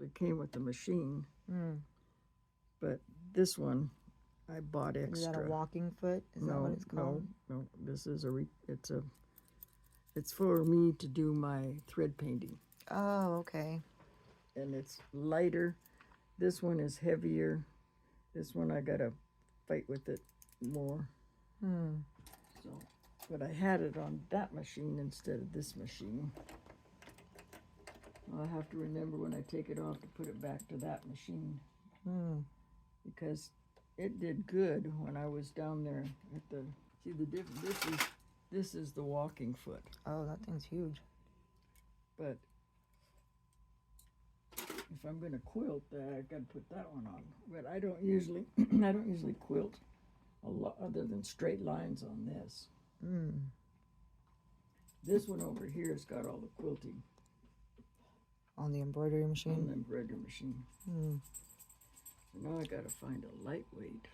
It came with the machine, Mm. but this one I bought extra. Is that a walking foot? Is that what it's called? No. This is it's for me to do my thread painting, Oh, okay. and it's lighter. This one is heavier. This one I gotta fight with it more. Hmm. So, but I had it on that machine instead of this machine. I'll have to remember when I take it off to put it back to that machine, Hmm. because it did good when I was down there at the. See the difference. This is the walking foot, Oh, that thing's huge. but if I'm going to quilt, I got to put that one on. But I don't usually quilt a lot other than straight lines on this. Mm. This one over here has got all the quilting On the embroidery on machine? the embroidery machine. Mm. So now I got to find a lightweight.